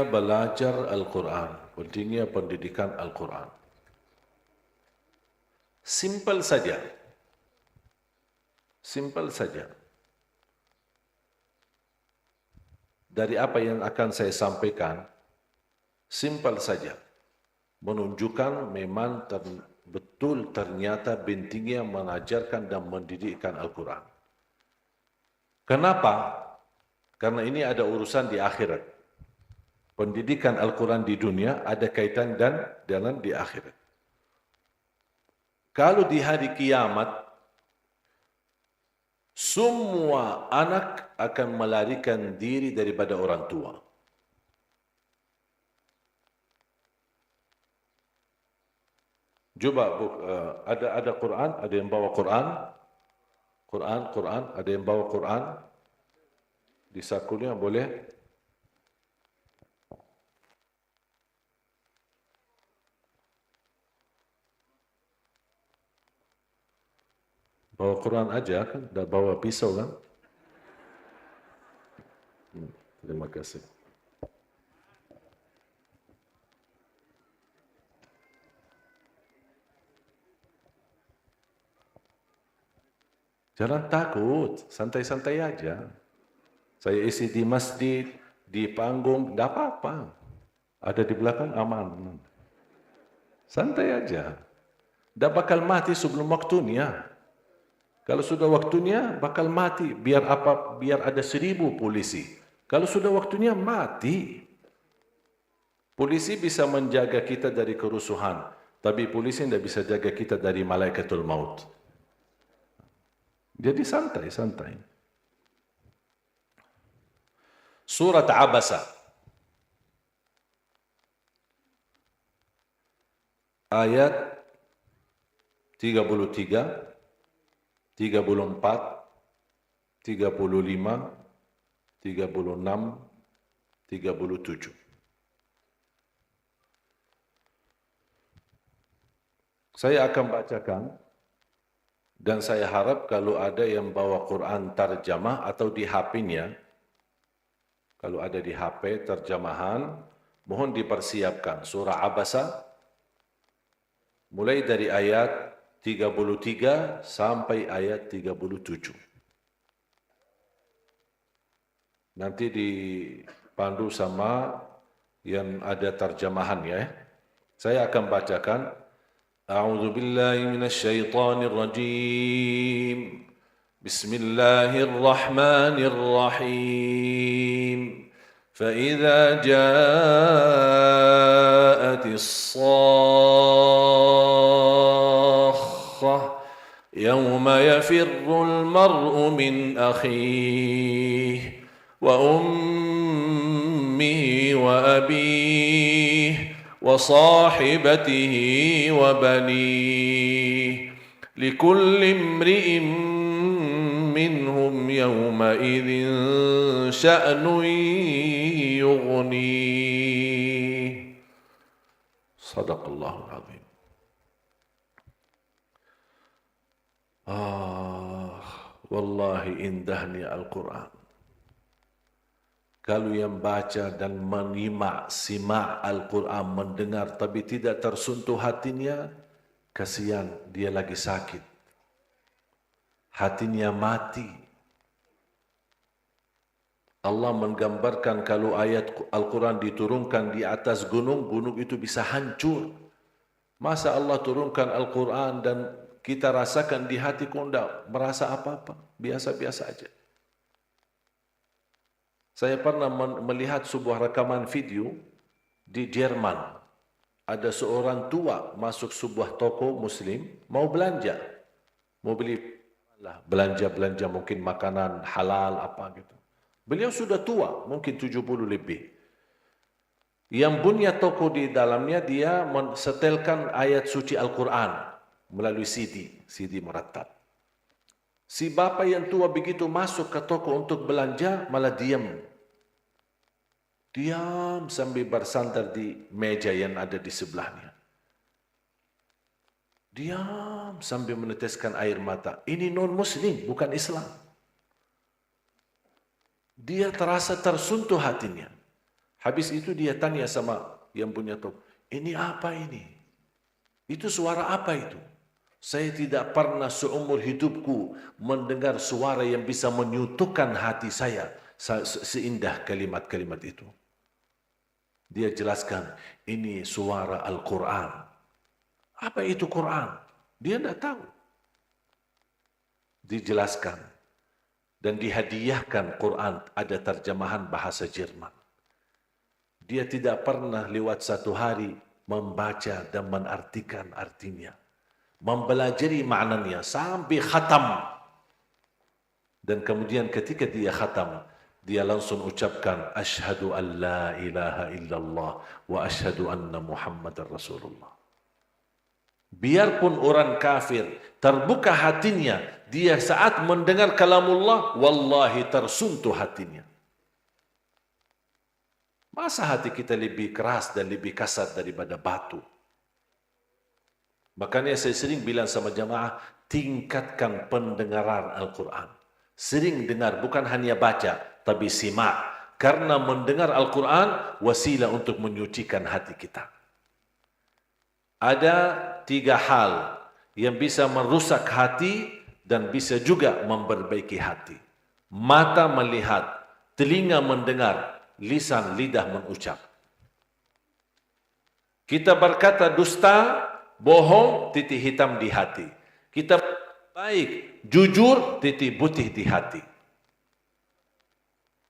pentingnya belajar Al-Quran, pentingnya pendidikan Al-Quran. Simple saja. Simple saja. Dari apa yang akan saya sampaikan, simple saja. Menunjukkan memang betul ternyata pentingnya mengajarkan dan mendidikkan Al-Quran. Kenapa? Karena ini ada urusan di akhirat. Pendidikan Al-Quran di dunia ada kaitan dan dalam di akhirat. Kalau di hari kiamat, semua anak akan melarikan diri daripada orang tua. Coba ada Quran, ada yang bawa Quran, ada yang bawa Quran di sakunya boleh. Bawa Quran aja kan, dah bawa pisau kan? Terima kasih. Jangan takut, santai-santai aja. Saya isi di masjid, di panggung, tidak apa-apa. Ada di belakang aman. Santai aja. Tidak bakal mati sebelum waktunya. Kalau sudah waktunya, bakal mati. Biar apa? Biar ada 1000 polisi. Kalau sudah waktunya, mati. Polisi bisa menjaga kita dari kerusuhan. Tapi polisi tidak bisa jaga kita dari malaikatul maut. Jadi santai-santai. Surat Abasa. Ayat 33, 34, 35, 36, 37. Saya akan bacakan dan saya harap kalau ada yang bawa Quran terjemah atau di HP-nya, kalau ada di HP terjemahan, mohon dipersiapkan surah Abasa mulai dari ayat 33 sampai ayat 37. Nanti dipandu sama yang ada terjemahan ya. Saya akan bacakan. A'udzu billahi minasy syaithanir rajim. Bismillahirrahmanirrahim. فإذا جاءت الصاخة يوم يفر المرء من أخيه وأمه وأبيه وصاحبته وبنيه لكل امرئ منهم يومئذ شأن يغنيه صدق الله العظيم. Wallahi indahnya Al-Quran. Kalau yang baca dan menyimak, simak Al-Quran, mendengar tapi tidak tersentuh hatinya, kasihan dia lagi sakit. Hatinya mati. Allah menggambarkan kalau ayat Al-Quran diturunkan di atas gunung, gunung itu bisa hancur. Masa Allah turunkan Al-Quran dan kita rasakan di hati kok tidak merasa apa-apa, biasa-biasa aja. Saya pernah melihat sebuah rekaman video di Jerman. Ada seorang tua masuk sebuah toko muslim, mau belanja. Mau beli belanja mungkin makanan halal apa gitu. Beliau sudah tua, mungkin 70 lebih. Yang punya toko di dalamnya dia mensetelkan ayat suci Al-Quran melalui CD meratap. Si bapak yang tua begitu masuk ke toko untuk belanja malah diam. Diam sambil bersandar di meja yang ada di sebelahnya. Diam sambil meneteskan air mata. Ini non-muslim, bukan Islam. Dia terasa tersentuh hatinya. Habis itu dia tanya sama yang punya toko, ini apa ini? Itu suara apa itu? Saya tidak pernah seumur hidupku mendengar suara yang bisa menyutukan hati saya seindah kalimat-kalimat itu. Dia jelaskan, ini suara Al-Quran. Apa itu Quran? Dia tidak tahu. Dijelaskan. Dan dihadiahkan Quran, ada terjemahan bahasa Jerman. Dia tidak pernah lewat satu hari membaca dan menartikan artinya. Mempelajari maknanya sampai khatam. Dan kemudian ketika dia khatam, dia langsung ucapkan, Ashhadu an la ilaha illallah wa ashhadu anna Muhammadar Rasulullah. Biarpun orang kafir terbuka hatinya, dia saat mendengar kalamullah, wallahi tersuntuh hatinya. Masa hati kita lebih keras dan lebih kasar daripada batu? Makanya saya sering bilang sama jamaah, tingkatkan pendengaran Al-Quran. Sering dengar, bukan hanya baca, tapi simak. Karena mendengar Al-Quran, wasilah untuk menyucikan hati kita. Ada 3 hal yang bisa merusak hati dan bisa juga memperbaiki hati. Mata melihat, telinga mendengar, lisan lidah mengucap. Kita berkata dusta, bohong, titik hitam di hati. Kita baik, jujur, titik putih di hati.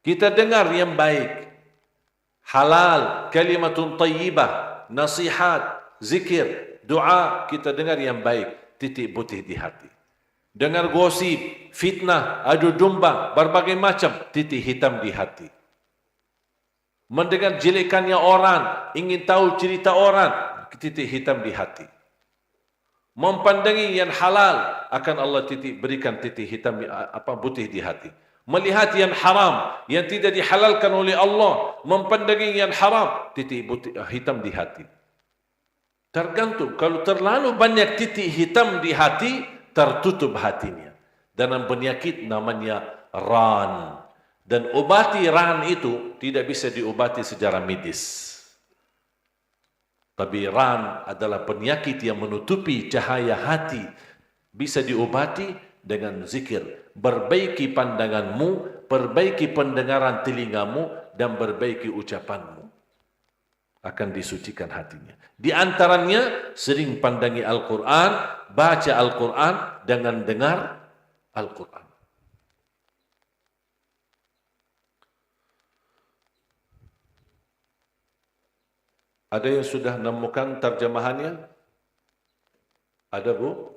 Kita dengar yang baik, halal, kalimatun tayyibah, nasihat, zikir, doa, kita dengar yang baik, titik putih di hati. Dengar gosip, fitnah, adu domba, berbagai macam, titik hitam di hati. Mendengar jelekannya orang, ingin tahu cerita orang, titik hitam di hati. Mempandangi yang halal, akan Allah berikan titik hitam putih di hati. Melihat yang haram, yang tidak dihalalkan oleh Allah, mempandangi yang haram, titik hitam di hati. Tergantung, kalau terlalu banyak titik hitam di hati, tertutup hatinya. Dan penyakit namanya ran. Dan obati ran itu tidak bisa diobati secara medis. Tapi ran adalah penyakit yang menutupi cahaya hati. Bisa diobati dengan zikir. Perbaiki pandanganmu, perbaiki pendengaran telingamu, dan perbaiki ucapanmu. Akan disucikan hatinya. Di antaranya sering pandangi Al-Quran, baca Al-Quran, dengan dengar Al-Quran. Ada yang sudah menemukan terjemahannya? Ada, Bu?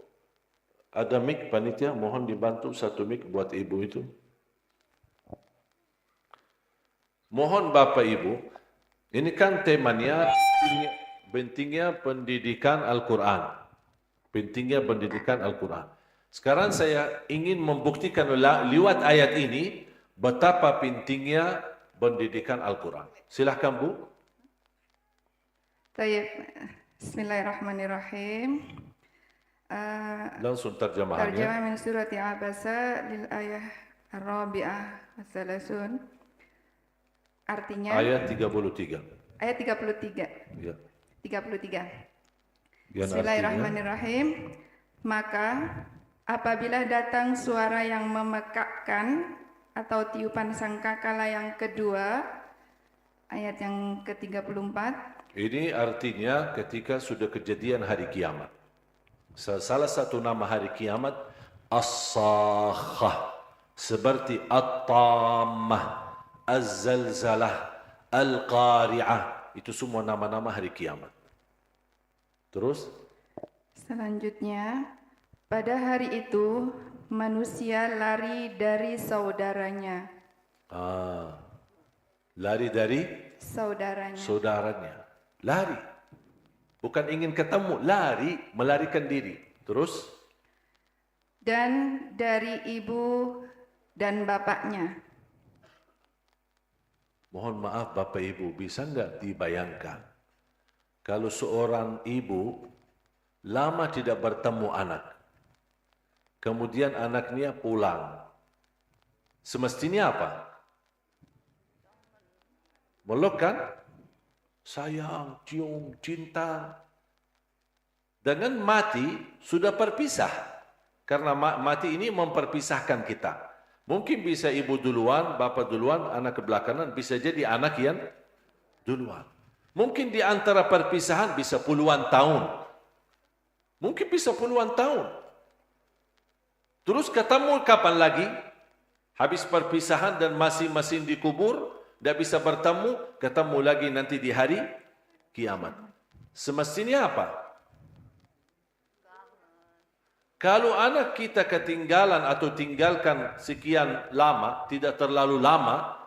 Ada mic panitia, mohon dibantu satu mic buat ibu itu. Mohon Bapak Ibu, ini kan temanya pentingnya pendidikan Al-Quran. Pentingnya pendidikan Al-Quran. Sekarang saya ingin membuktikan lewat ayat ini betapa pentingnya pendidikan Al-Quran. Silahkan Bu. Baik, Bismillahirrahmanirrahim. Langsung terjemahannya. Terjemah min surati Abasa lil ayah ar-rabi'ah wa-thalathun. Artinya ayat 33. ayat 33. Ya. 33. Yang Bismillahirrahmanirrahim. Maka apabila datang suara yang memekakkan atau tiupan sangkakala yang kedua, ayat yang ke-34. Ini artinya ketika sudah kejadian hari kiamat. Salah satu nama hari kiamat As-Sakhah, seperti At-Tammah, Az-Zalzalah, Al-Qari'ah. Itu semua nama-nama hari kiamat. Terus? Selanjutnya, pada hari itu manusia lari dari saudaranya. Lari dari saudaranya. Lari. Bukan ingin ketemu, lari, melarikan diri. Terus? Dan dari ibu dan bapaknya. Mohon maaf Bapak Ibu, bisa enggak dibayangkan? Kalau seorang ibu lama tidak bertemu anak, kemudian anaknya pulang. Semestinya apa? Meluk kan? Sayang, cium, cinta. Dengan mati sudah berpisah. Karena mati ini memperpisahkan kita. Mungkin bisa ibu duluan, bapak duluan, anak kebelakangan, bisa jadi anak yang duluan. Mungkin di antara perpisahan bisa puluhan tahun. Mungkin bisa puluhan tahun. Terus ketemu kapan lagi? Habis perpisahan dan masing-masing dikubur, tidak bisa bertemu, ketemu lagi nanti di hari kiamat. Semestinya apa? Kalau anak kita ketinggalan atau tinggalkan sekian lama, tidak terlalu lama,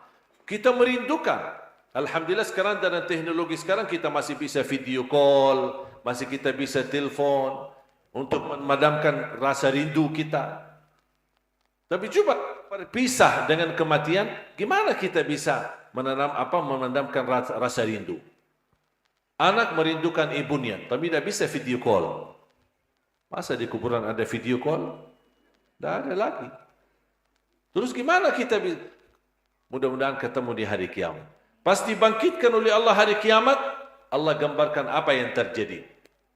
kita merindukan. Alhamdulillah sekarang dengan teknologi sekarang kita masih bisa video call, masih kita bisa telepon untuk memadamkan rasa rindu kita. Tapi coba berpisah dengan kematian, gimana kita bisa menanamkan rasa rindu? Anak merindukan ibunya, tapi tidak bisa video call. Masa di kuburan ada video call? Tidak ada lagi. Terus gimana kita bisa? Mudah-mudahan ketemu di hari kiamat. Pas dibangkitkan oleh Allah hari kiamat, Allah gambarkan apa yang terjadi.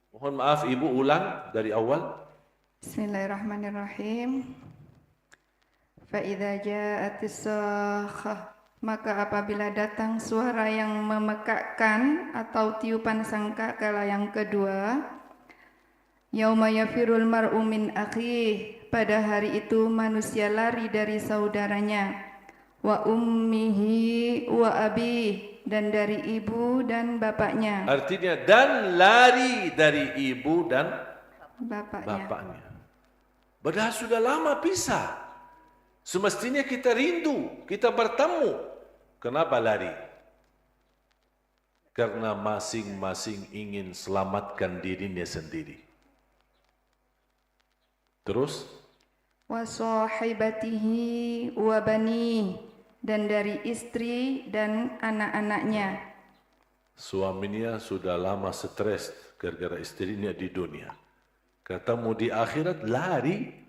Mohon maaf ibu ulang dari awal. Bismillahirrahmanirrahim. Fa'idha ja'atis sakhah, maka apabila datang suara yang memekakkan atau tiupan sangkakala yang kedua, yauma yafirul mar'u min akhih, pada hari itu manusia lari dari saudaranya, wa ummihi wa abih, dan dari ibu dan bapaknya. Artinya dan lari dari ibu dan bapaknya. Padahal sudah lama pisah. Semestinya kita rindu, kita bertemu. Kenapa lari? Karena masing-masing ingin selamatkan dirinya sendiri. Terus? Wa sahibatihi wa bani, dan dari istri dan anak-anaknya. Suaminya sudah lama stres gara-gara istrinya di dunia. Ketemu di akhirat lari.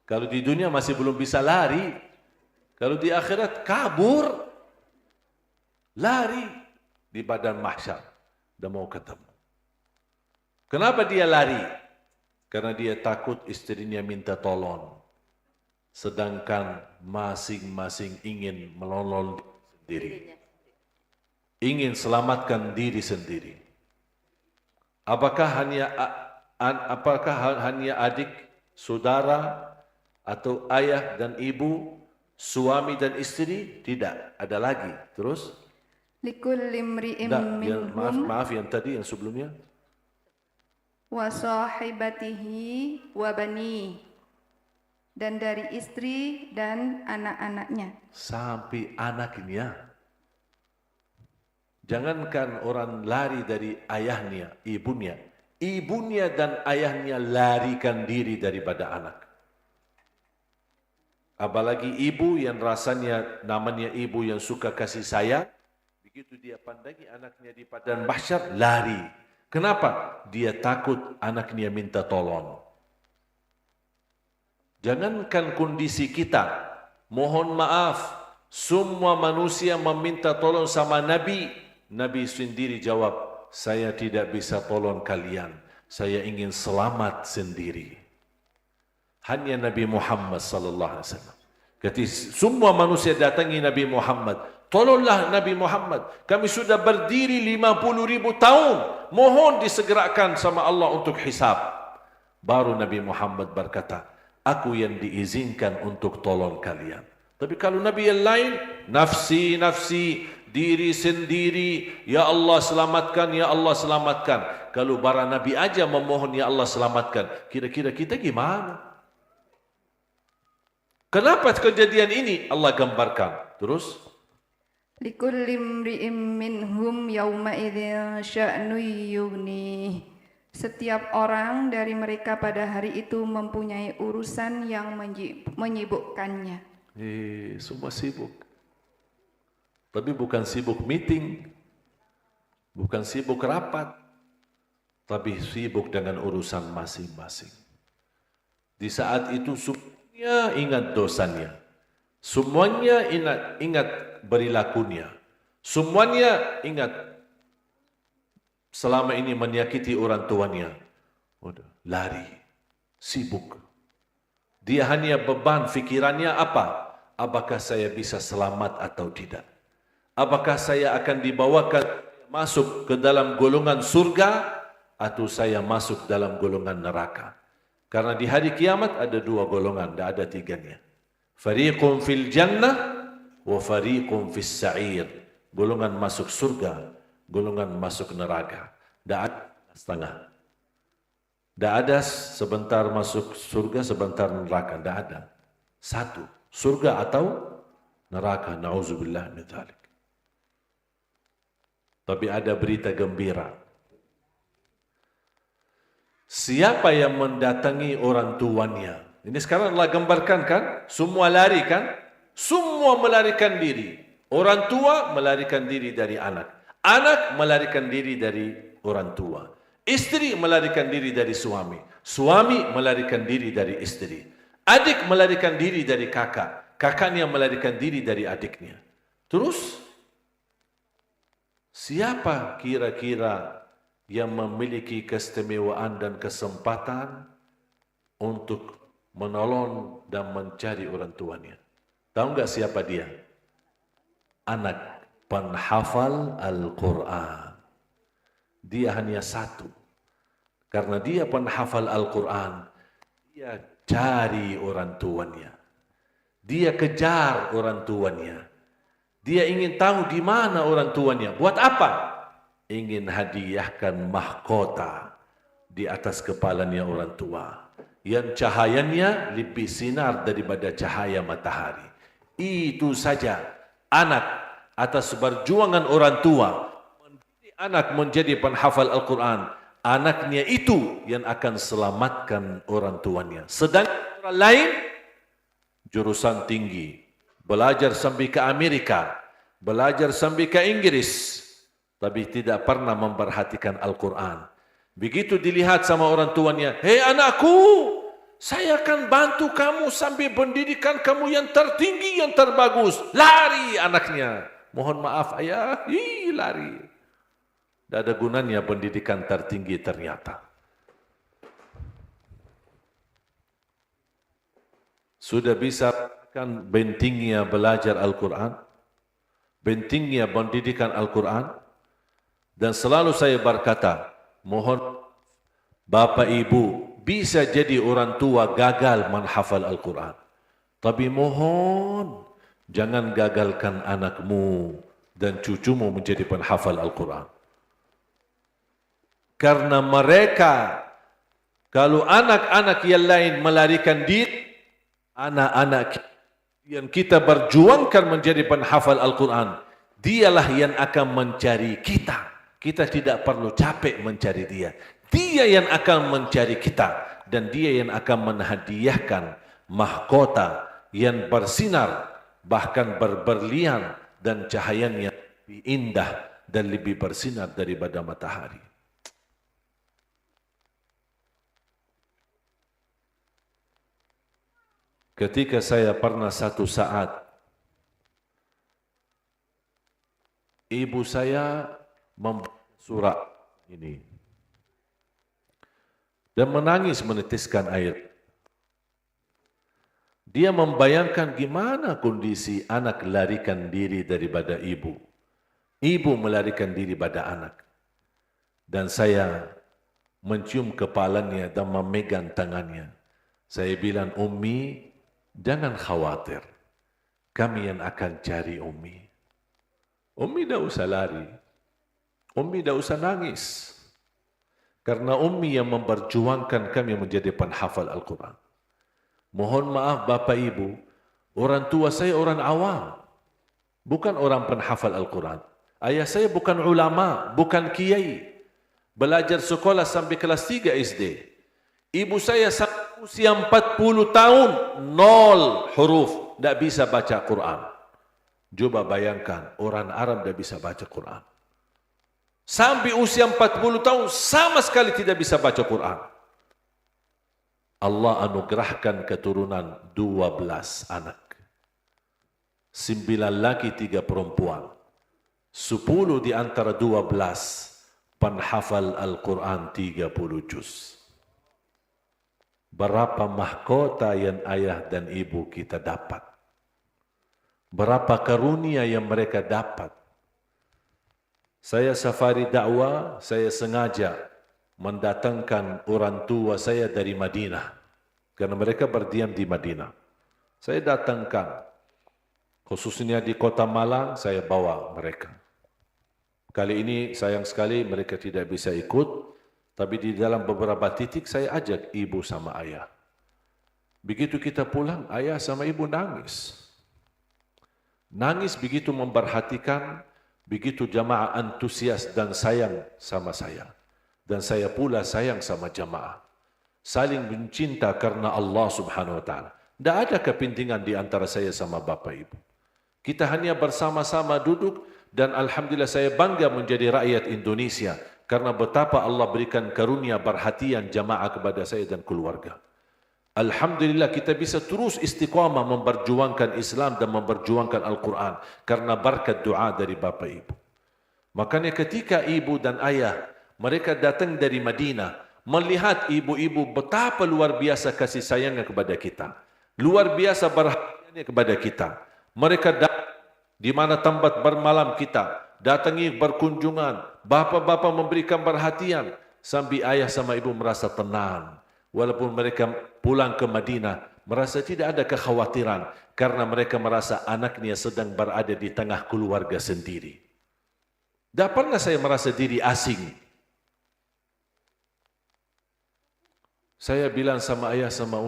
Kalau di dunia masih belum bisa lari. Kalau di akhirat kabur. Lari di badan mahsyar. Dah mau ketemu. Kenapa dia lari? Karena dia takut istrinya minta tolong. Sedangkan masing-masing ingin menolong sendiri. Ingin selamatkan diri sendiri. Apakah hanya adik, saudara, atau ayah dan ibu, suami dan istri? Tidak, ada lagi. Terus? Likulli imri'im minhum, maaf yang tadi, yang sebelumnya. Wa sahibatihi wa bani, dan dari istri dan anak-anaknya. Sampai anaknya. Jangankan orang lari dari ayahnya, ibunya. Ibunya dan ayahnya larikan diri daripada anak. Apalagi ibu yang rasanya namanya ibu yang suka kasih sayang. Begitu dia pandangi anaknya di padang mahsyar, lari. Kenapa? Dia takut anaknya minta tolong. Jangankan kondisi kita, mohon maaf, semua manusia meminta tolong sama Nabi. Nabi sendiri jawab, saya tidak bisa tolong kalian, saya ingin selamat sendiri. Hanya Nabi Muhammad sallallahu alaihi wasallam. Ketika semua manusia datangi Nabi Muhammad, tolonglah Nabi Muhammad. Kami sudah berdiri 50.000 tahun. Mohon disegerakan sama Allah untuk hisab. Baru Nabi Muhammad berkata, aku yang diizinkan untuk tolong kalian. Tapi kalau Nabi yang lain, nafsi, nafsi, diri sendiri, ya Allah selamatkan, ya Allah selamatkan. Kalau para Nabi aja memohon, ya Allah selamatkan. Kira-kira kita gimana? Kenapa kejadian ini Allah gambarkan? Terus? Likulli imri'im minhum yawma idzin sya'nu yughnih. Setiap orang dari mereka pada hari itu mempunyai urusan yang menyibukkannya. Semua sibuk. Tapi bukan sibuk meeting, bukan sibuk rapat, tapi sibuk dengan urusan masing-masing. Di saat itu semuanya ingat dosanya. Semuanya ingat perilakunya. Semuanya ingat selama ini menyakiti orang tuanya. Udah, lari, sibuk. Dia hanya beban fikirannya apa? Apakah saya bisa selamat atau tidak? Apakah saya akan dibawakan masuk ke dalam golongan surga atau saya masuk dalam golongan neraka? Karena di hari kiamat ada dua golongan, tidak ada tiganya. Fariqun fil jannah wa fariqun fis sa'ir. Golongan masuk surga, golongan masuk neraka. Tidak ada setengah. Tidak ada sebentar masuk surga, sebentar neraka. Tidak ada. Satu, surga atau neraka. Na'udzubillah min dzalik. Tapi ada berita gembira. Siapa yang mendatangi orang tuanya? Ini sekarang Allah gambarkan kan? Semua lari kan? Semua melarikan diri. Orang tua melarikan diri dari anak. Anak melarikan diri dari orang tua. Istri melarikan diri dari suami. Suami melarikan diri dari istri. Adik melarikan diri dari kakak. Kakaknya melarikan diri dari adiknya. Terus, siapa kira-kira yang memiliki keistimewaan dan kesempatan untuk menolong dan mencari orang tuanya? Tahu enggak siapa dia? Anak penghafal Al-Quran. Dia hanya satu. Karena dia penghafal Al-Quran, dia cari orang tuanya. Dia kejar orang tuanya. Dia ingin tahu di mana orang tuanya. Buat apa? Ingin hadiahkan mahkota di atas kepalanya orang tua. Yang cahayanya lebih sinar daripada cahaya matahari. Itu saja anak atas perjuangan orang tua. Anak menjadi penghafal Al-Quran. Anaknya itu yang akan selamatkan orang tuanya. Sedangkan orang lain, jurusan tinggi. Belajar sampai ke Amerika. Belajar sampai ke Inggris. Tapi tidak pernah memperhatikan Al-Quran. Begitu dilihat sama orang tuanya, hei anakku, saya akan bantu kamu sampai pendidikan kamu yang tertinggi, yang terbagus. Lari anaknya. Mohon maaf ayah, lari. Tidak ada gunanya pendidikan tertinggi ternyata. Sudah bisa kan pentingnya belajar Al-Quran, pentingnya pendidikan Al-Quran, dan selalu saya berkata, mohon Bapak Ibu bisa jadi orang tua gagal menghafal Al-Quran. Tapi mohon jangan gagalkan anakmu dan cucumu menjadi penghafal Al-Quran. Karena mereka, kalau anak-anak yang lain melarikan diri, anak-anak yang kita berjuangkan menjadi penghafal Al-Quran, dialah yang akan mencari kita. Kita tidak perlu capek mencari dia. Dia yang akan mencari kita. Dan dia yang akan menghadiahkan mahkota yang bersinar, bahkan berberlian, dan cahayanya lebih indah dan lebih bersinar daripada matahari. Ketika saya pernah satu saat, ibu saya membaca surat ini dan menangis menitiskan air. Dia membayangkan gimana kondisi anak larikan diri daripada ibu. Ibu melarikan diri pada anak. Dan saya mencium kepalanya dan memegang tangannya. Saya bilang, Ummi, jangan khawatir. Kami yang akan cari Ummi. Ummi tidak usah lari. Ummi tidak usah nangis. Karena Ummi yang memperjuangkan kami menjadi penghafal Al-Quran. Mohon maaf Bapak Ibu, orang tua saya orang awam. Bukan orang penghafal Al-Quran. Ayah saya bukan ulama, bukan kiai. Belajar sekolah sampai kelas 3 SD. Ibu saya sampai usia 40 tahun, 0 huruf, tidak bisa baca Quran. Coba bayangkan, orang Arab tidak bisa baca Quran. Sampai usia 40 tahun, sama sekali tidak bisa baca Quran. Allah anugerahkan keturunan 12 anak. 9 laki 3 perempuan. 10 di antara 12 penghafal Al-Quran 30 juz. Berapa mahkota yang ayah dan ibu kita dapat? Berapa karunia yang mereka dapat? Saya safari dakwah, saya sengaja mendatangkan orang tua saya dari Madinah. Karena mereka berdiam di Madinah. Saya datangkan, khususnya di kota Malang, saya bawa mereka. Kali ini sayang sekali mereka tidak bisa ikut, tapi di dalam beberapa titik saya ajak ibu sama ayah. Begitu kita pulang, ayah sama ibu nangis. Nangis begitu memperhatikan, begitu jamaah antusias dan sayang sama saya. Dan saya pula sayang sama jamaah. Saling mencinta karena Allah Subhanahu wa taala. Tidak ada kepentingan di antara saya sama bapa ibu. Kita hanya bersama-sama duduk dan alhamdulillah saya bangga menjadi rakyat Indonesia karena betapa Allah berikan karunia perhatian jamaah kepada saya dan keluarga. Alhamdulillah kita bisa terus istiqamah memperjuangkan Islam dan memperjuangkan Al-Quran karena berkat doa dari bapa ibu. Makanya ketika ibu dan ayah mereka datang dari Madinah, melihat ibu-ibu betapa luar biasa kasih sayangnya kepada kita, luar biasa perhatiannya kepada kita. Mereka datang di mana tempat bermalam kita, datangi berkunjungan, bapa-bapa memberikan perhatian, sampai ayah sama ibu merasa tenang. Walaupun mereka pulang ke Madinah, merasa tidak ada kekhawatiran karena mereka merasa anaknya sedang berada di tengah keluarga sendiri. Tak pernah saya merasa diri asing. Saya bilang sama ayah sama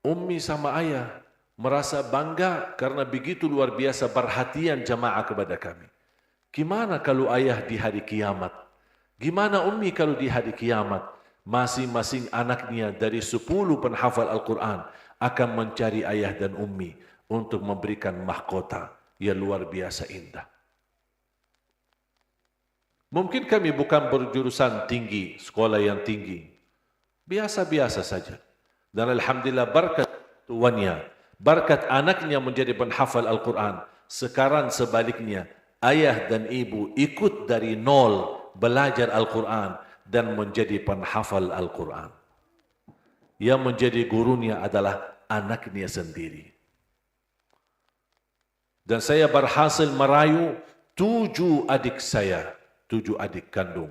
Ummi sama ayah merasa bangga karena begitu luar biasa perhatian jamaah kepada kami. Gimana kalau ayah di hari kiamat? Gimana Ummi kalau di hari kiamat? Masing-masing anaknya dari 10 penghafal Al-Quran akan mencari ayah dan Ummi untuk memberikan mahkota yang luar biasa indah. Mungkin kami bukan berjurusan tinggi, sekolah yang tinggi. Biasa-biasa saja. Dan alhamdulillah berkat tuannya, berkat anaknya menjadi penghafal Al-Quran. Sekarang sebaliknya, ayah dan ibu ikut dari nol belajar Al-Quran dan menjadi penghafal Al-Quran. Yang menjadi gurunya adalah anaknya sendiri. Dan saya berhasil merayu 7 adik saya, 7 adik kandung.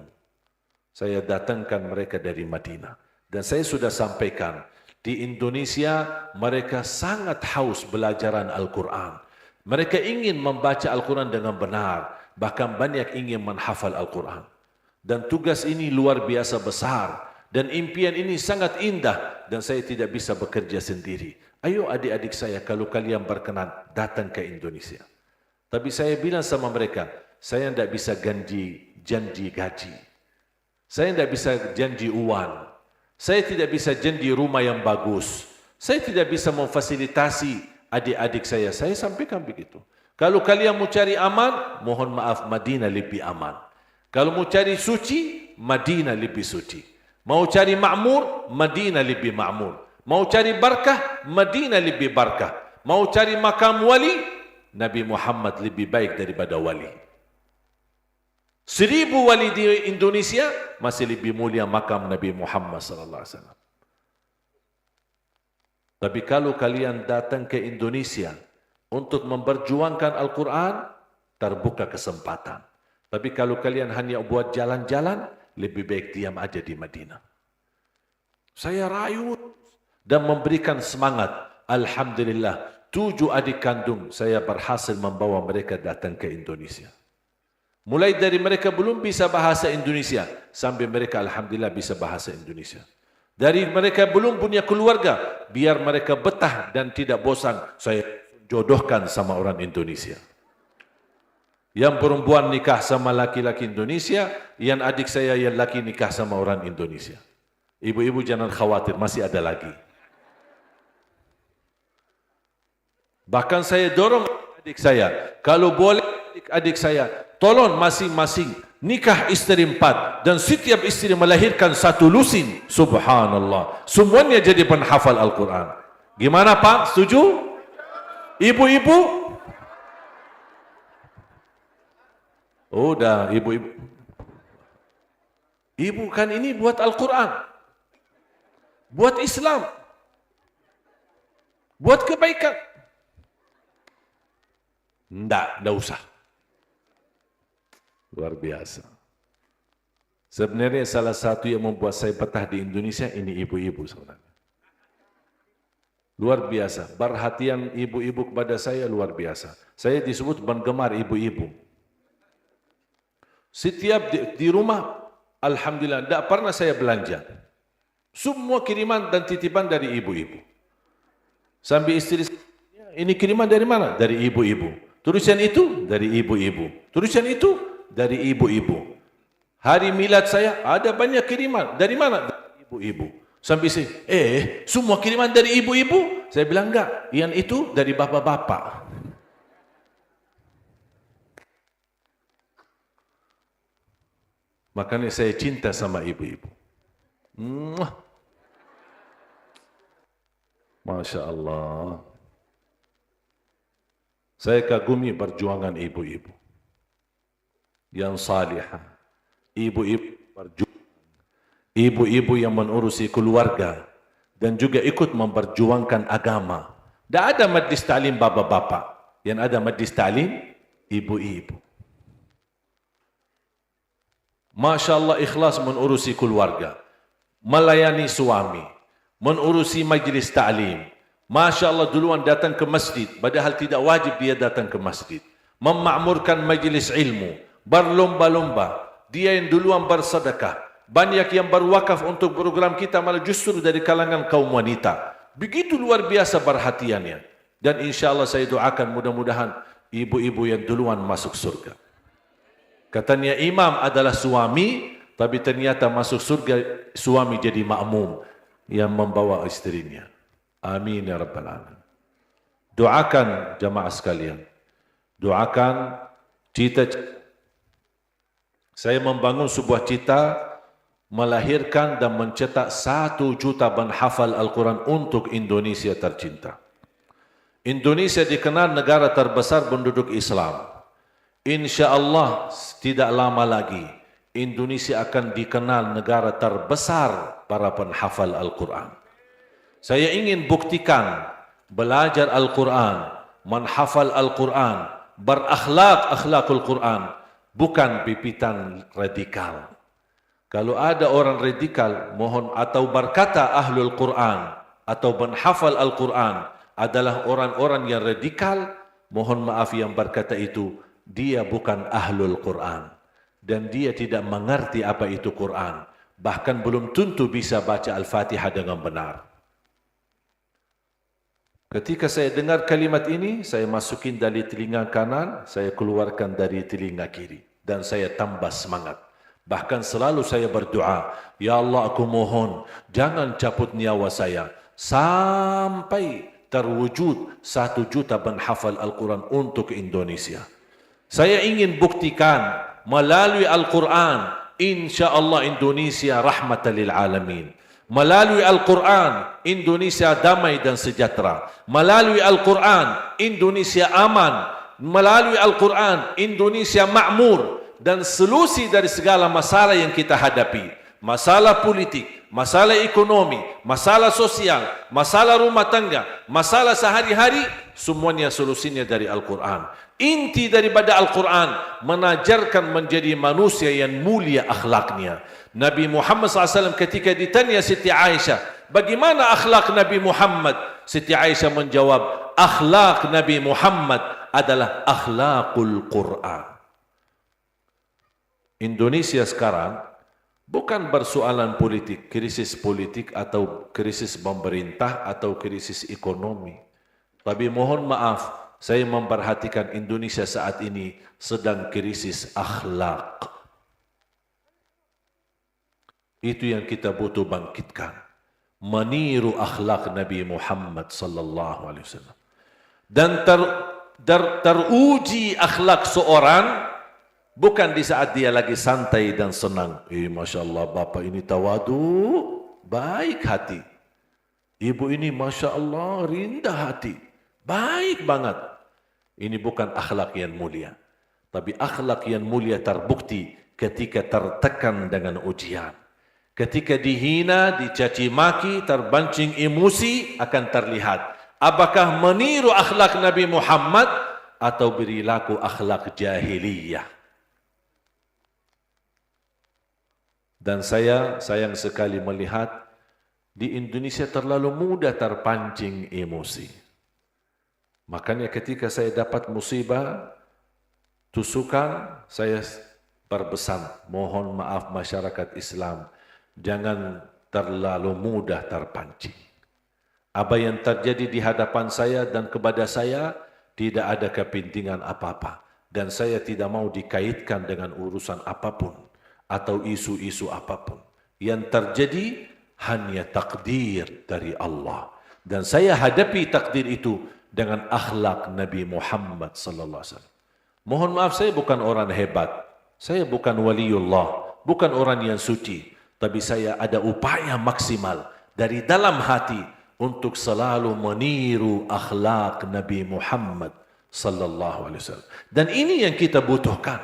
Saya datangkan mereka dari Madinah. Dan saya sudah sampaikan, di Indonesia mereka sangat haus belajaran Al-Quran. Mereka ingin membaca Al-Quran dengan benar. Bahkan banyak ingin menghafal Al-Quran. Dan tugas ini luar biasa besar. Dan impian ini sangat indah. Dan saya tidak bisa bekerja sendiri. Ayo adik-adik saya, kalau kalian berkenan, datang ke Indonesia. Tapi saya bilang sama mereka, saya tidak bisa janji gaji. Saya tidak bisa janji uang. Saya tidak bisa janji rumah yang bagus. Saya tidak bisa memfasilitasi adik-adik saya. Saya sampaikan begitu. Kalau kalian mau cari aman, mohon maaf, Madinah lebih aman. Kalau mau cari suci, Madinah lebih suci. Mau cari makmur, Madinah lebih makmur. Mau cari berkah, Madinah lebih berkah. Mau cari makam wali, Nabi Muhammad lebih baik daripada wali. 1000 wali di Indonesia masih lebih mulia makam Nabi Muhammad sallallahu alaihi wasallam. Tapi kalau kalian datang ke Indonesia untuk memperjuangkan Al-Quran, terbuka kesempatan. Tapi kalau kalian hanya buat jalan-jalan, lebih baik diam aja di Madinah. Saya rayu dan memberikan semangat. Alhamdulillah, 7 adik kandung saya berhasil membawa mereka datang ke Indonesia. Mulai dari mereka belum bisa bahasa Indonesia, sampai mereka alhamdulillah bisa bahasa Indonesia. Dari mereka belum punya keluarga, biar mereka betah dan tidak bosan, saya jodohkan sama orang Indonesia. Yang perempuan nikah sama laki-laki Indonesia, yang adik saya yang laki nikah sama orang Indonesia. Ibu-ibu jangan khawatir, masih ada lagi. Bahkan saya dorong adik saya, kalau boleh adik saya, tolong masing-masing nikah istri 4 dan setiap istri melahirkan 1 lusin. Subhanallah. Semuanya jadi penghafal Al-Quran. Gimana Pak? Setuju? Ibu-ibu? Oh dah, ibu-ibu. Ibu kan ini buat Al-Quran. Buat Islam. Buat kebaikan. Tidak usah. Luar biasa. Sebenarnya salah satu yang membuat saya betah di Indonesia, ini ibu-ibu sebenarnya. Luar biasa. Perhatian ibu-ibu kepada saya luar biasa. Saya disebut penggemar ibu-ibu. Setiap di rumah, alhamdulillah, tidak pernah saya belanja. Semua kiriman dan titipan dari ibu-ibu. Sampai istri, ini kiriman dari mana? Dari ibu-ibu. Tulisan itu dari ibu-ibu. Tulisan itu dari ibu-ibu. Hari milad saya ada banyak kiriman. Dari mana? Dari ibu-ibu. Sampai istri, semua kiriman dari ibu-ibu? Saya bilang enggak. Yang itu dari bapak-bapak. Makanya saya cinta sama ibu-ibu. Masya Allah. Saya kagumi perjuangan ibu-ibu. Yang salihah. Ibu-ibu berjuang. Ibu-ibu yang menurusi keluarga. Dan juga ikut memperjuangkan agama. Tidak ada majlis ta'lim bapak-bapak. Yang ada majlis ta'lim ibu-ibu. Masya Allah ikhlas menurusi keluarga. Melayani suami. Menurusi majlis ta'lim. Masya Allah duluan datang ke masjid. Padahal tidak wajib dia datang ke masjid. Memakmurkan majlis ilmu. Berlomba-lomba. Dia yang duluan bersedekah. Banyak yang berwakaf untuk program kita malah justru dari kalangan kaum wanita. Begitu luar biasa perhatiannya. Dan insya Allah saya doakan mudah-mudahan ibu-ibu yang duluan masuk surga. Katanya imam adalah suami, tapi ternyata masuk surga suami jadi makmum yang membawa istrinya. Amin ya rabbal alamin. Doakan jamaah sekalian. Doakan cita-cita. Saya membangun sebuah cita melahirkan dan mencetak 1 juta penghafal Al-Quran untuk Indonesia tercinta. Indonesia dikenal negara terbesar penduduk Islam. Insya Allah tidak lama lagi Indonesia akan dikenal negara terbesar para penghafal Al-Quran. Saya ingin buktikan belajar Al-Quran, menghafal Al-Quran, berakhlak-akhlakul Quran. Bukan pipitan radikal. Kalau ada orang radikal, mohon atau berkata ahlul Quran atau penghafal Al-Quran adalah orang-orang yang radikal, mohon maaf yang berkata itu, dia bukan ahlul Quran. Dan dia tidak mengerti apa itu Quran. Bahkan belum tentu bisa baca Al-Fatihah dengan benar. Ketika saya dengar kalimat ini, saya masukin dari telinga kanan, saya keluarkan dari telinga kiri. Dan saya tambah semangat. Bahkan selalu saya berdoa, Ya Allah aku mohon, jangan cabut nyawa saya. Sampai terwujud 1 juta penghafal Al-Quran untuk Indonesia. Saya ingin buktikan melalui Al-Quran, insya Allah Indonesia rahmatan lil alamin. Melalui Al-Quran, Indonesia damai dan sejahtera. Melalui Al-Quran, Indonesia aman. Melalui Al-Quran, Indonesia makmur. Dan solusi dari segala masalah yang kita hadapi. Masalah politik, masalah ekonomi, masalah sosial, masalah rumah tangga, masalah sehari-hari, semuanya solusinya dari Al-Quran. Inti daripada Al-Quran, mengajarkan menjadi manusia yang mulia akhlaknya. Nabi Muhammad SAW ketika ditanya Siti Aisyah, bagaimana akhlak Nabi Muhammad? Siti Aisyah menjawab, akhlak Nabi Muhammad adalah akhlakul Quran. Indonesia sekarang bukan persoalan politik, krisis politik atau krisis pemerintah atau krisis ekonomi. Tapi mohon maaf, saya memperhatikan Indonesia saat ini sedang krisis akhlak. Itu yang kita butuh bangkitkan. Meniru akhlak Nabi Muhammad sallallahu alaihi wasallam. Dan teruji akhlak seorang bukan di saat dia lagi santai dan senang. Masya Allah, Bapak ini tawadu, baik hati. Ibu ini Masya Allah, rindah hati, baik banget. Ini bukan akhlak yang mulia. Tapi akhlak yang mulia terbukti ketika tertekan dengan ujian. Ketika dihina, dicaci maki, terbancing emosi akan terlihat. Apakah meniru akhlak Nabi Muhammad atau perilaku akhlak jahiliyah? Dan saya sayang sekali melihat di Indonesia terlalu mudah terpancing emosi. Makanya ketika saya dapat musibah, tusukan, saya berpesan, mohon maaf masyarakat Islam, jangan terlalu mudah terpancing. Apa yang terjadi di hadapan saya dan kepada saya tidak ada kepentingan apa-apa. Dan saya tidak mau dikaitkan dengan urusan apapun atau isu-isu apapun. Yang terjadi hanya takdir dari Allah. Dan saya hadapi takdir itu dengan akhlak Nabi Muhammad sallallahu alaihi wasallam. Mohon maaf, saya bukan orang hebat. Saya bukan waliullah, bukan orang yang suci. Tapi saya ada upaya maksimal dari dalam hati untuk selalu meniru akhlak Nabi Muhammad sallallahu alaihi wasallam. Dan ini yang kita butuhkan.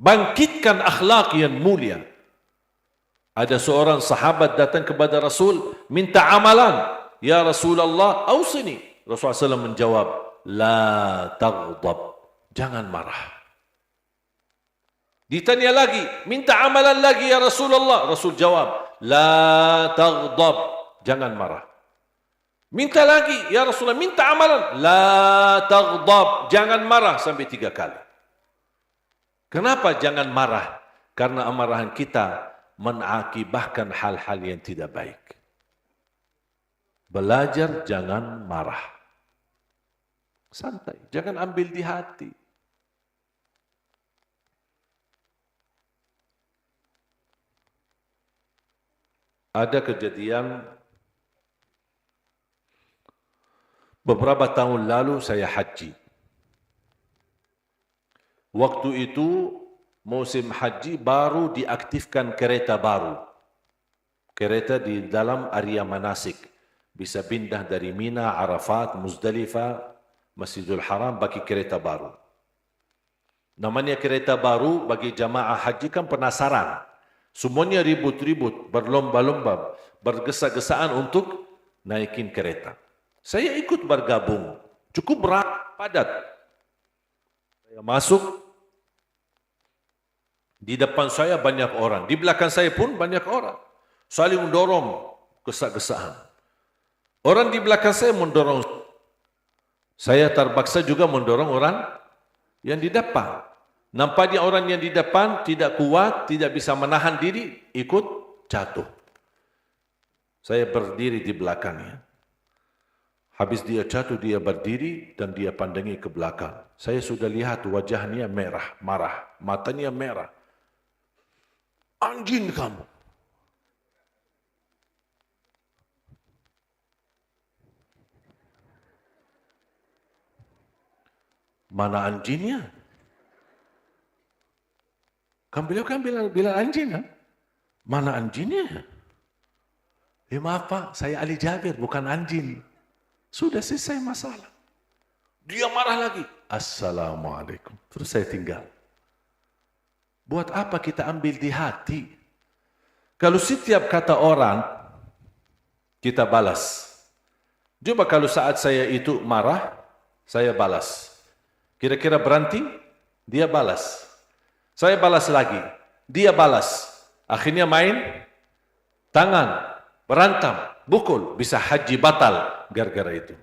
Bangkitkan akhlak yang mulia. Ada seorang sahabat datang kepada Rasul, minta amalan. Ya Rasulullah, ausini. Rasulullah SAW menjawab, la taghdab. Jangan marah. Ditanya lagi, minta amalan lagi ya Rasulullah. Rasul jawab, la taghdab. Jangan marah. Minta lagi, ya Rasulullah, minta amalan. La taghdab. Jangan marah sampai 3 kali. Kenapa jangan marah? Karena amarahan kita menakibahkan hal-hal yang tidak baik. Belajar jangan marah. Santai, jangan ambil di hati. Ada kejadian beberapa tahun lalu saya haji. Waktu itu musim haji baru diaktifkan kereta baru. Kereta di dalam area manasik. Bisa pindah dari Mina, Arafat, Muzdalifah, Masjidil Haram bagi kereta baru. Namanya kereta baru bagi jamaah haji kan penasaran. Semuanya ribut-ribut, berlomba-lomba, bergesa-gesaan untuk naikin kereta. Saya ikut bergabung, cukup padat. Saya masuk, di depan saya banyak orang, di belakang saya pun banyak orang. Saling mendorong, gesa-gesaan. Orang di belakang saya mendorong. Saya terpaksa juga mendorong orang yang di depan. Nampaknya orang yang di depan tidak kuat, tidak bisa menahan diri, ikut jatuh. Saya berdiri di belakangnya. Habis dia jatuh, dia berdiri dan dia pandangi ke belakang. Saya sudah lihat wajahnya merah, marah, matanya merah. Anjing kamu. Mana anjingnya? Kan beliau kan bilang anjing kan? Mana anjingnya? Maaf Pak, saya Ali Jabir, bukan anjing. Sudah selesai masalah. Dia marah lagi. Assalamualaikum. Terus saya tinggal. Buat apa kita ambil di hati? Kalau setiap kata orang, kita balas. Coba kalau saat saya itu marah, saya balas. Kira-kira berhenti? Dia balas. Saya balas lagi, dia balas. Akhirnya main tangan, berantem, pukul, bisa haji batal gara-gara itu.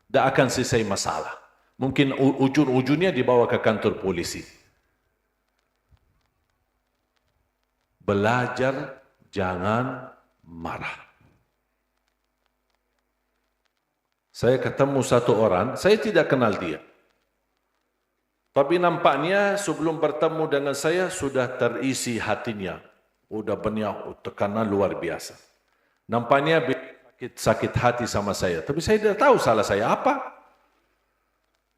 Tidak akan selesai masalah. Mungkin ujung-ujungnya dibawa ke kantor polisi. Belajar jangan marah. Saya ketemu satu orang, saya tidak kenal dia. Tapi nampaknya sebelum bertemu dengan saya sudah terisi hatinya. Sudah banyak tekanan luar biasa. Nampaknya sakit hati sama saya. Tapi saya tidak tahu salah saya apa.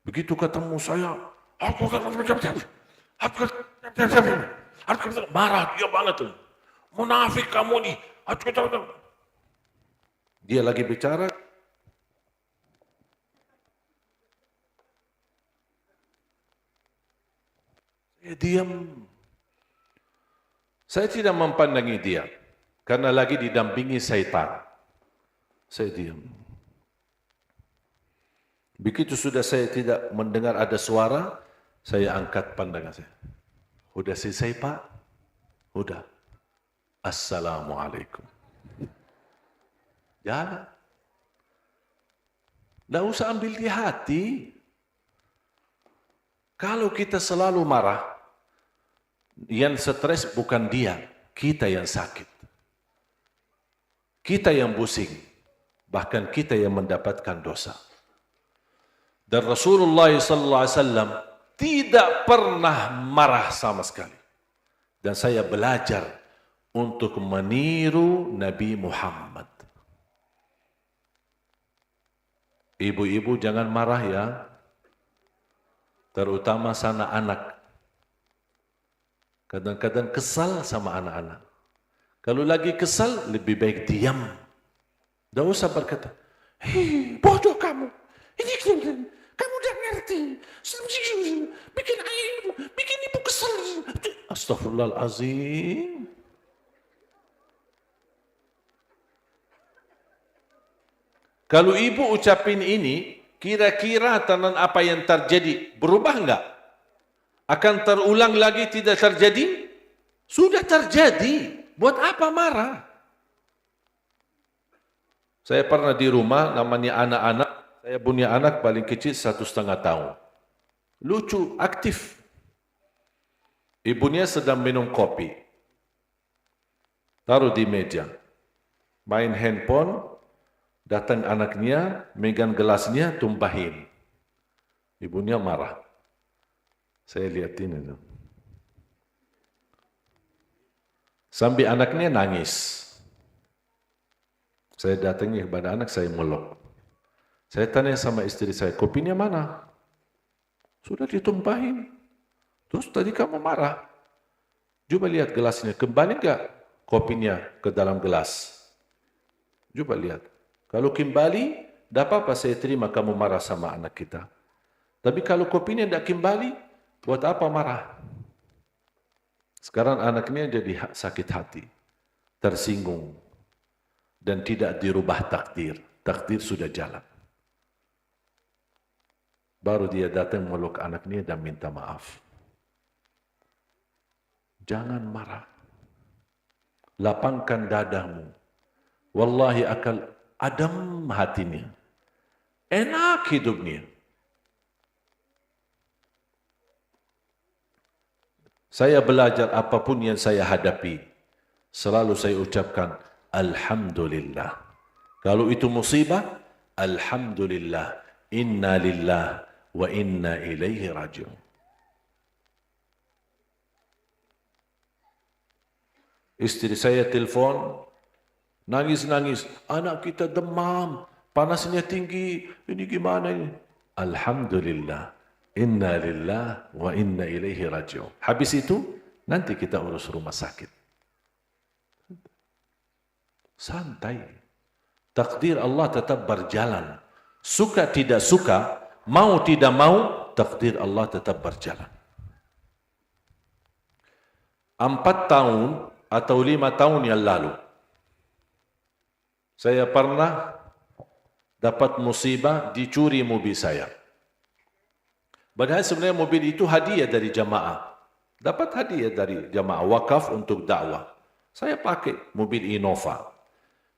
Begitu ketemu saya, marah dia banget. Munafik kamu nih. Dia lagi bicara. diam. Saya tidak mempandangi dia, karena lagi didampingi syaitan. Saya diam. Begitu sudah saya tidak mendengar ada suara, saya angkat pandangan saya. Udah selesai Pak? Udah. Assalamualaikum. Jalan. Tidak usah ambil di hati. Kalau kita selalu marah, yang stres bukan dia, kita yang sakit. Kita yang pusing, bahkan kita yang mendapatkan dosa. Dan Rasulullah SAW tidak pernah marah sama sekali. Dan saya belajar untuk meniru Nabi Muhammad. Ibu-ibu jangan marah ya, terutama sana anak. Kadang-kadang kesal sama anak-anak. Kalau lagi kesal, lebih baik diam. Tidak usah berkata, hei bodoh kamu, ini kamu tidak ngerti, bikin ibu kesal. Astaghfirullahalazim. Kalau ibu ucapin ini, kira-kira tentang apa yang terjadi, berubah enggak? Akan terulang lagi tidak terjadi? Sudah terjadi. Buat apa marah? Saya pernah di rumah, namanya anak-anak. Saya punya anak paling kecil 1,5 tahun. Lucu, aktif. Ibunya sedang minum kopi. Taruh di meja. Main handphone, datang anaknya, megang gelasnya, tumpahin. Ibunya marah. Saya lihatin itu. Sampai anaknya nangis. Saya datangi kepada anak, saya meluk. Saya tanya sama istri saya, kopinya mana? Sudah ditumpahin. Terus tadi kamu marah. Coba lihat gelasnya, kembali enggak kopinya ke dalam gelas? Coba lihat. Kalau kembali, tidak apa-apa saya terima kamu marah sama anak kita. Tapi kalau kopinya tidak kembali, buat apa marah? Sekarang anaknya jadi sakit hati, tersinggung, dan tidak dirubah takdir. Takdir sudah jalan. Baru dia datang meluk anaknya dan minta maaf. Jangan marah. Lapangkan dadamu. Wallahi akal adem hatinya. Enak hidupnya. Saya belajar apapun yang saya hadapi, selalu saya ucapkan Alhamdulillah. Kalau itu musibah, Alhamdulillah. Inna lillah wa inna ilaihi raji'un. Istri saya telepon, nangis-nangis, anak kita demam, panasnya tinggi, ini gimana ini? Alhamdulillah. Inna lillah wa inna ilaihi raji'un. Habis itu, nanti kita urus rumah sakit. Santai. Takdir Allah tetap berjalan. Suka tidak suka, mau tidak mau, takdir Allah tetap berjalan. 4 tahun atau 5 tahun yang lalu, saya pernah dapat musibah dicuri mobil saya. Padahal sebenarnya mobil itu hadiah dari jamaah. Dapat hadiah dari jamaah wakaf untuk dakwah. Saya pakai mobil Innova.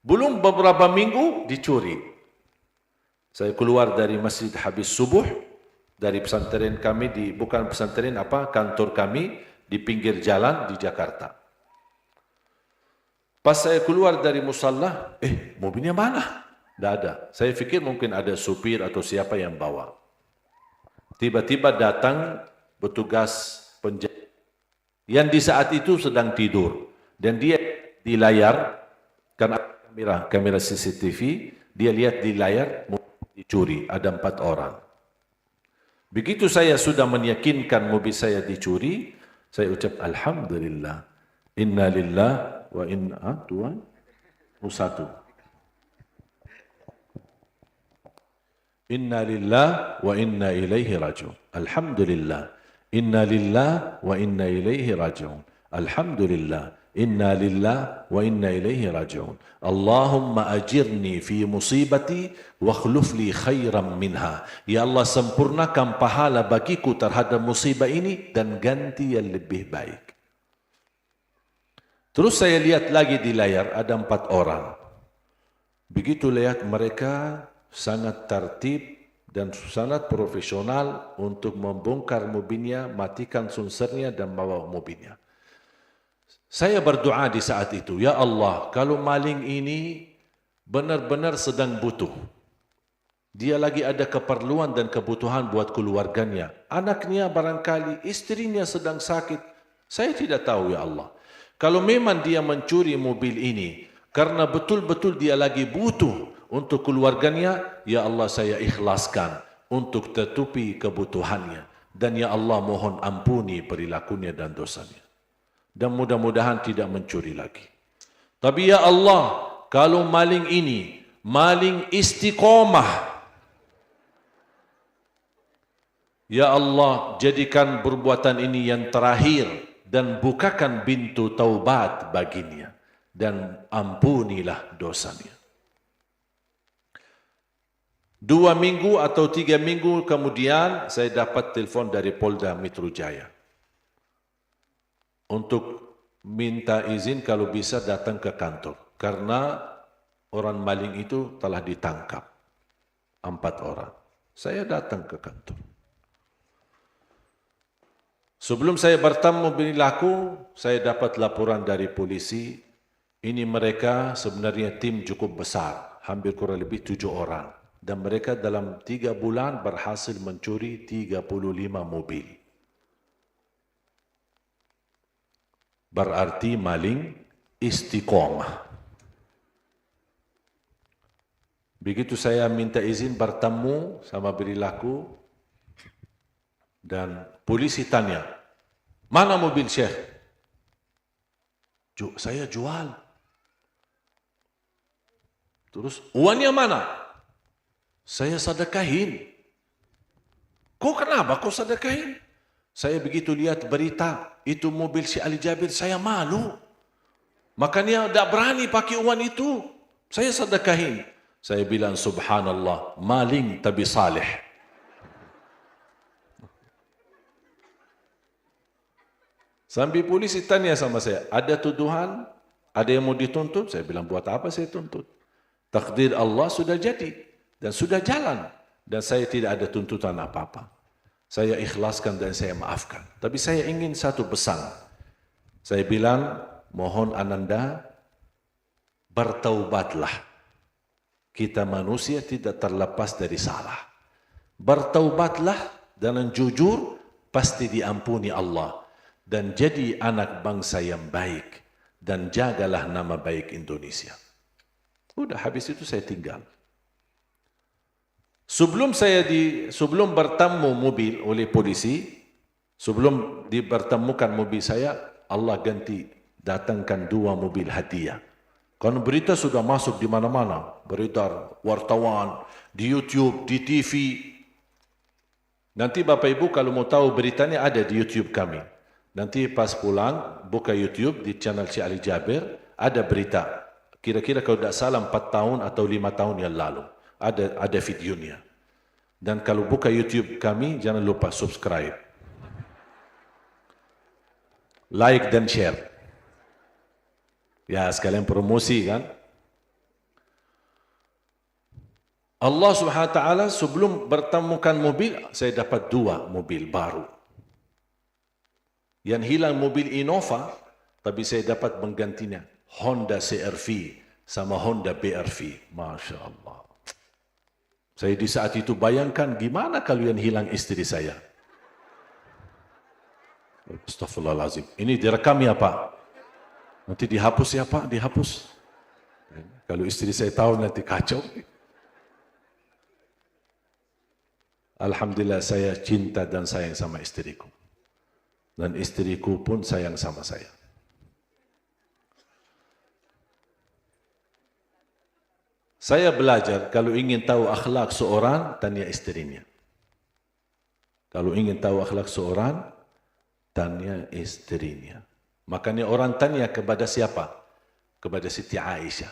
Belum beberapa minggu dicuri. Saya keluar dari Masjid habis subuh, dari pesantren kami, bukan pesantren kantor kami di pinggir jalan di Jakarta. Pas saya keluar dari musalla, mobilnya mana? Tidak ada. Saya pikir mungkin ada supir atau siapa yang bawa. Tiba-tiba datang petugas penjaga yang di saat itu sedang tidur. Dan dia di layar, karena kamera CCTV, dia lihat di layar dicuri, ada 4 orang. Begitu saya sudah meyakinkan mobil saya dicuri, saya ucap Alhamdulillah. Inna lillah wa inna Tuhan. Inna lillah wa inna ilaihi raji'un. Alhamdulillah. Inna lillah wa inna ilaihi raji'un. Alhamdulillah. Inna lillah wa inna ilaihi raji'un. Allahumma ajirni fi musibati wa akhluf li khairan minha. Ya Allah, sempurnakan pahala bagiku terhadap musibah ini dan ganti yang lebih baik. Terus saya lihat lagi di layar ada 4 orang. Begitu lihat mereka sangat tertib dan sangat profesional untuk membongkar mobilnya, matikan sunsernya dan bawa mobilnya. Saya berdoa di saat itu, ya Allah, kalau maling ini benar-benar sedang butuh. Dia lagi ada keperluan dan kebutuhan buat keluarganya. Anaknya barangkali, istrinya sedang sakit. Saya tidak tahu, ya Allah. Kalau memang dia mencuri mobil ini, karena betul-betul dia lagi butuh untuk keluarganya, ya Allah, saya ikhlaskan untuk tutupi kebutuhannya. Dan ya Allah, mohon ampuni perilakunya dan dosanya. Dan mudah-mudahan tidak mencuri lagi. Tapi ya Allah, kalau maling ini, maling istiqomah, ya Allah, jadikan perbuatan ini yang terakhir dan bukakan pintu taubat baginya dan ampunilah dosanya. 2 minggu atau 3 minggu kemudian saya dapat telepon dari Polda Metro Jaya untuk minta izin kalau bisa datang ke kantor karena orang maling itu telah ditangkap 4 orang. Saya datang ke kantor. Sebelum saya bertemu perilaku, saya dapat laporan dari polisi. Ini mereka sebenarnya tim cukup besar, hampir kurang lebih 7 orang. Dan mereka dalam 3 bulan berhasil mencuri 35 mobil. Berarti maling istiqomah. Begitu saya minta izin bertemu sama perilaku, dan polisi tanya, mana mobil Syekh? Saya jual. Terus uangnya mana? Saya sedekahin. Kok kenapa kau sedekahin? Saya begitu lihat berita, itu mobil si Ali Jabir, saya malu. Makanya tidak berani pakai uang itu. Saya sedekahin. Saya bilang, subhanallah, maling tapi saleh. Sampai polisi tanya sama saya, ada tuduhan, ada yang mau dituntut? Saya bilang, buat apa saya tuntut? Takdir Allah sudah jadi dan sudah jalan. Dan saya tidak ada tuntutan apa-apa. Saya ikhlaskan dan saya maafkan. Tapi saya ingin satu pesan. Saya bilang, mohon Ananda, bertaubatlah. Kita manusia tidak terlepas dari salah. Bertaubatlah dengan jujur, pasti diampuni Allah. Dan jadi anak bangsa yang baik. Dan jagalah nama baik Indonesia. Udah, habis itu saya tinggal. Sebelum bertemu mobil oleh polisi, sebelum dipertemukan mobil saya, Allah ganti datangkan 2 mobil hadiah. Karena berita sudah masuk di mana-mana, beredar wartawan, di YouTube, di TV. Nanti Bapak Ibu kalau mau tahu beritanya ada di YouTube kami. Nanti pas pulang, buka YouTube di channel Syekh Ali Jabir, ada berita. Kira-kira kalau tidak salah 4 tahun atau 5 tahun yang lalu. Ada videonya. Dan kalau buka YouTube kami, jangan lupa subscribe. Like dan share. Ya, sekalian promosi kan. Allah Subhanahu wa taala sebelum bertemukan mobil, saya dapat 2 mobil baru. Yang hilang mobil Innova, tapi saya dapat menggantinya Honda CR-V sama Honda BR-V. Masya Allah. Saya di saat itu bayangkan gimana kalau yang hilang istri saya. Astaghfirullahaladzim. Ini direkam ya Pak? Nanti dihapus ya Pak? Dihapus. Kalau istri saya tahu nanti kacau. Alhamdulillah saya cinta dan sayang sama istriku. Dan istriku pun sayang sama saya. Saya belajar kalau ingin tahu akhlak seorang, tanya istrinya. Kalau ingin tahu akhlak seorang, Tanya istrinya. Makanya orang tanya kepada siapa? Kepada Siti Aisyah.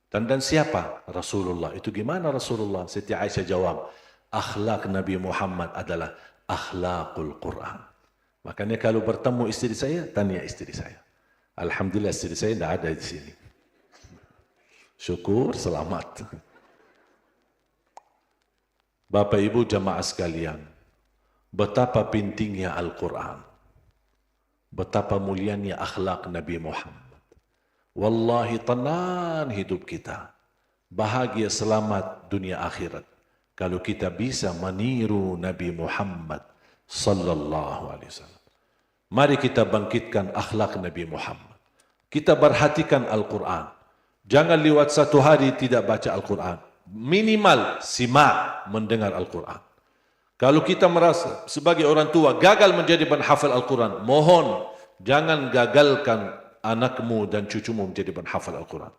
Dan siapa? Rasulullah. Itu gimana Rasulullah? Siti Aisyah jawab, akhlak Nabi Muhammad adalah akhlakul Quran. Makanya kalau bertemu istri saya, tanya istri saya. Alhamdulillah istri saya tidak ada di sini. Syukur, selamat. Bapak Ibu jamaah sekalian, betapa pentingnya Al-Quran. Betapa mulianya akhlak Nabi Muhammad. Wallahi tenang hidup kita. Bahagia selamat dunia akhirat. Kalau kita bisa meniru Nabi Muhammad sallallahu alaihi wasallam. Mari kita bangkitkan akhlak Nabi Muhammad. Kita perhatikan Al-Quran. Jangan lewat satu hari tidak baca Al-Quran. Minimal simak mendengar Al-Quran. Kalau kita merasa sebagai orang tua gagal menjadi penghafal Al-Quran, mohon jangan gagalkan anakmu dan cucumu menjadi penghafal Al-Quran.